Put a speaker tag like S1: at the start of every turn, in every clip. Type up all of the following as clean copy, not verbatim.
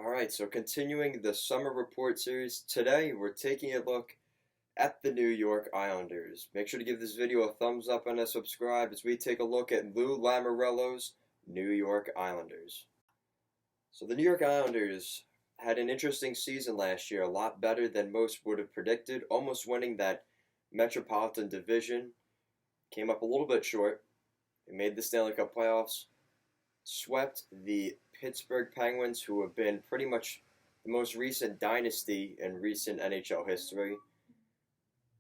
S1: Alright, so continuing the summer report series, today we're taking a look at the New York Islanders. Make sure to give this video a thumbs up and a subscribe as we take a look at Lou Lamoriello's New York Islanders. So the New York Islanders had an interesting season last year, a lot better than most would have predicted, almost winning that Metropolitan Division. Came up a little bit short. They made the Stanley Cup playoffs, swept the Pittsburgh Penguins, who have been pretty much the most recent dynasty in recent NHL history.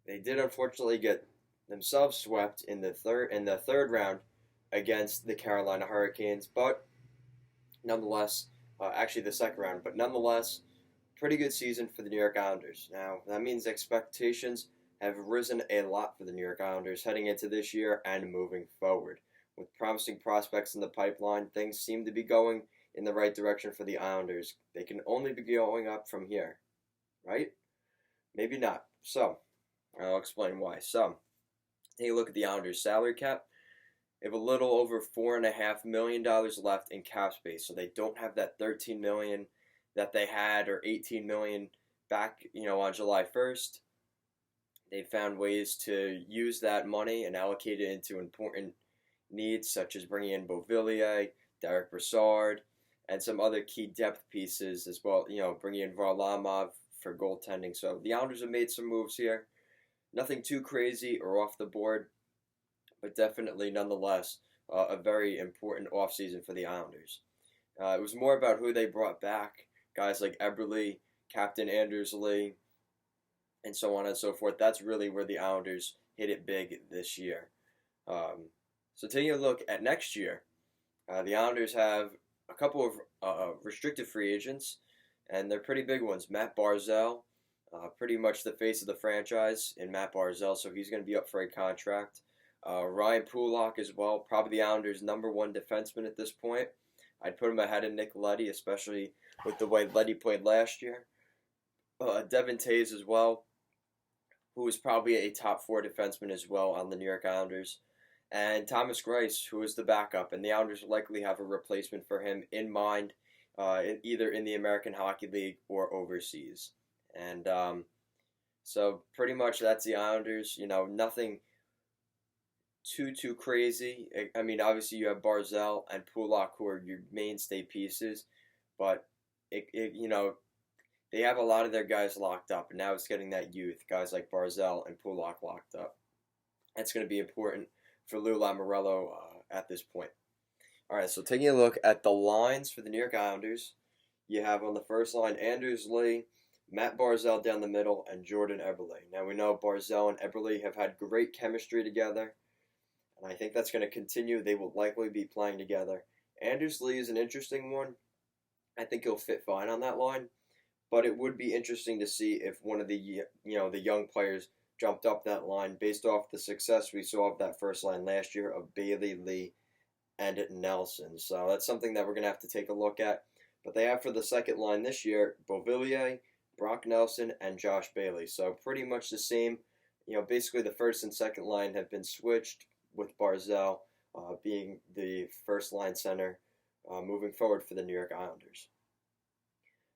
S1: They did unfortunately get themselves swept in the third round against the Carolina Hurricanes, but nonetheless, actually the second round, but nonetheless, pretty good season for the New York Islanders. Now that means expectations have risen a lot for the New York Islanders heading into this year and moving forward. With promising prospects in the pipeline, things seem to be going in the right direction for the Islanders. They can only be going up from here, right? Maybe not. So, I'll explain why. So, take a look at the Islanders' salary cap. They have a little over $4.5 million left in cap space, so they don't have that $13 million that they had or $18 million back, on July 1st. They found ways to use that money and allocate it into important needs, such as bringing in Beauvillier, Derek Brassard, and some other key depth pieces as well. Bringing in Varlamov for goaltending. So the Islanders have made some moves here. Nothing too crazy or off the board, but definitely nonetheless a very important offseason for the Islanders. It was more about who they brought back, guys like Eberle, Captain Anders Lee, and so on and so forth. That's really where the Islanders hit it big this year. So taking a look at next year, the Islanders have a couple of restricted free agents, and they're pretty big ones. Matt Barzal, pretty much the face of the franchise in Matt Barzal, so he's going to be up for a contract. Ryan Pulock as well, probably the Islanders' number one defenseman at this point. I'd put him ahead of Nick Leddy, especially with the way Leddy played last year. Devin Taves as well, who is probably a top four defenseman as well on the New York Islanders. And Thomas Greiss, who is the backup, and the Islanders will likely have a replacement for him in mind, either in the American Hockey League or overseas. And so pretty much that's the Islanders. Nothing too crazy. I mean, obviously you have Barzal and Pulock, who are your mainstay pieces, but they have a lot of their guys locked up, and now it's getting that youth, guys like Barzal and Pulock locked up. That's going to be important for Lou Lamoriello at this point. All right, so taking a look at the lines for the New York Islanders, you have on the first line Anders Lee, Matt Barzal down the middle, and Jordan Eberle. Now we know Barzal and Eberle have had great chemistry together, and I think that's going to continue. They will likely be playing together. Anders Lee is an interesting one. I think he'll fit fine on that line, but it would be interesting to see if one of the the young players jumped up that line based off the success we saw of that first line last year of Bailey, Lee, and Nelson. So that's something that we're going to have to take a look at. But they have for the second line this year, Beauvillier, Brock Nelson, and Josh Bailey. So pretty much the same. Basically the first and second line have been switched, with Barzal being the first line center moving forward for the New York Islanders.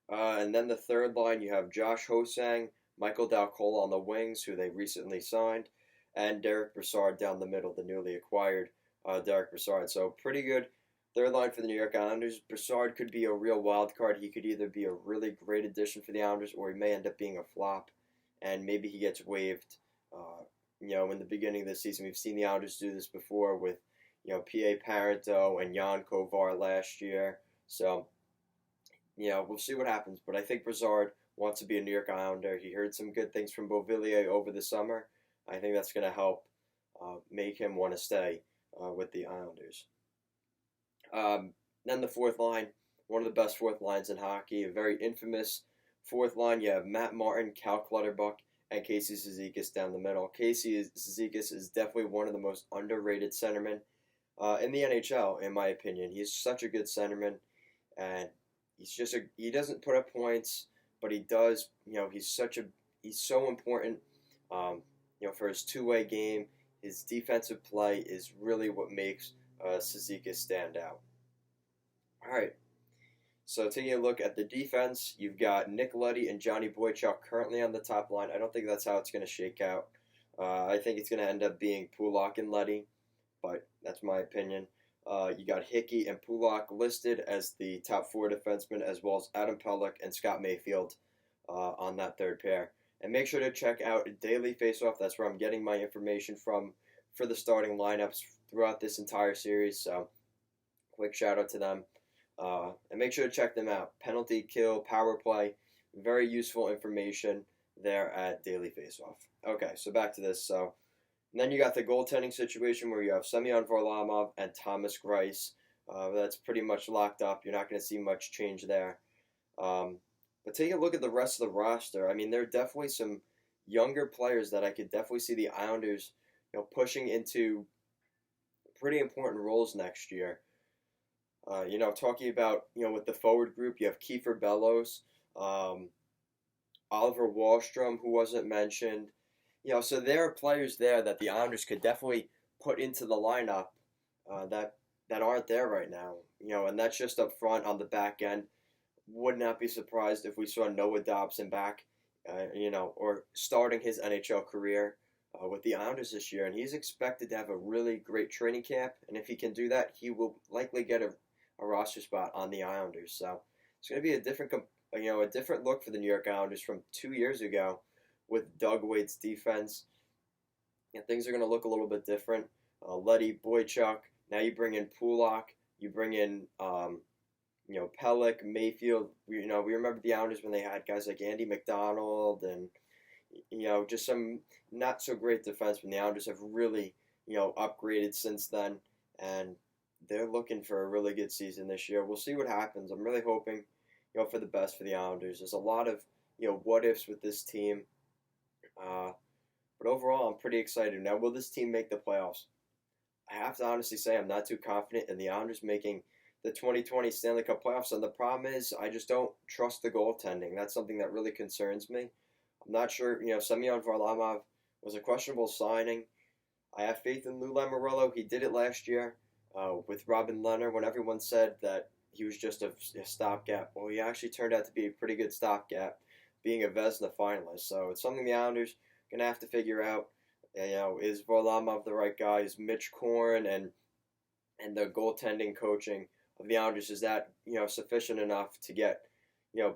S1: And then the third line, you have Josh Ho-Sang, Michael Dal Colle on the wings, who they recently signed, and Derek Brassard down the middle, the newly acquired Derek Brassard. So pretty good third line for the New York Islanders. Brassard could be a real wild card. He could either be a really great addition for the Islanders, or he may end up being a flop, and maybe he gets waived. In the beginning of the season, we've seen the Islanders do this before with, P.A. Parenteau and Jan Kovar last year. So, we'll see what happens. But I think Brassard wants to be a New York Islander. He heard some good things from Beauvillier over the summer. I think that's going to help make him want to stay with the Islanders. Then the fourth line, one of the best fourth lines in hockey, a very infamous fourth line. You have Matt Martin, Cal Clutterbuck, and Casey Cizikas down the middle. Casey Cizikas is definitely one of the most underrated centermen in the NHL, in my opinion. He's such a good centerman, and he doesn't put up points, but he does. He's so important. For his two-way game, his defensive play is really what makes Cizikas stand out. All right. So taking a look at the defense, you've got Nick Leddy and Johnny Boychuk currently on the top line. I don't think that's how it's going to shake out. I think it's going to end up being Pulock and Leddy, but that's my opinion. You got Hickey and Pulock listed as the top four defensemen, as well as Adam Pelech and Scott Mayfield on that third pair. And make sure to check out Daily Faceoff. That's where I'm getting my information from for the starting lineups throughout this entire series. So, quick shout out to them. And make sure to check them out. Penalty kill, power play, very useful information there at Daily Faceoff. Okay, so back to this. So, and then you got the goaltending situation where you have Semyon Varlamov and Thomas Greiss. That's pretty much locked up. You're not going to see much change there. But take a look at the rest of the roster. I mean, there are definitely some younger players that I could definitely see the Islanders, pushing into pretty important roles next year. Talking about, with the forward group, you have Kiefer Bellows, Oliver Wahlstrom, who wasn't mentioned. So there are players there that the Islanders could definitely put into the lineup that aren't there right now. And that's just up front on the back end. Would not be surprised if we saw Noah Dobson back, or starting his NHL career with the Islanders this year. And he's expected to have a really great training camp. And if he can do that, he will likely get a roster spot on the Islanders. So it's going to be a different look for the New York Islanders from 2 years ago with Doug Wade's defense. And things are going to look a little bit different. Leddy, Boychuk. Now you bring in Pulock. You bring in Pelech, Mayfield. We remember the Islanders when they had guys like Andy McDonald and just some not so great defensemen. The Islanders have really upgraded since then, and they're looking for a really good season this year. We'll see what happens. I'm really hoping for the best for the Islanders. There's a lot of what ifs with this team, but overall I'm pretty excited. Now, will this team make the playoffs? I have to honestly say I'm not too confident in the Islanders making the 2020 Stanley Cup playoffs, and the problem is I just don't trust the goaltending. That's something that really concerns me. I'm not sure, Semyon Varlamov was a questionable signing. I have faith in Lou Lamoriello. He did it last year with Robin Lehner when everyone said that he was just a stopgap. Well, he actually turned out to be a pretty good stopgap, being a Vezina finalist. So it's something the Islanders are going to have to figure out. Is Varlamov the right guy? Is Mitch Korn and the goaltending coaching of the Islanders, is that sufficient enough to get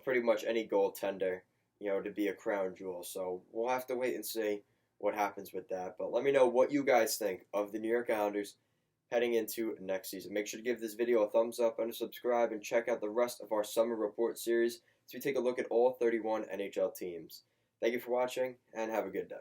S1: pretty much any goaltender to be a crown jewel? So we'll have to wait and see what happens with that. But let me know what you guys think of the New York Islanders heading into next season. Make sure to give this video a thumbs up and subscribe, and check out the rest of our summer report series as we take a look at all 31 NHL teams. Thank you for watching, and have a good day.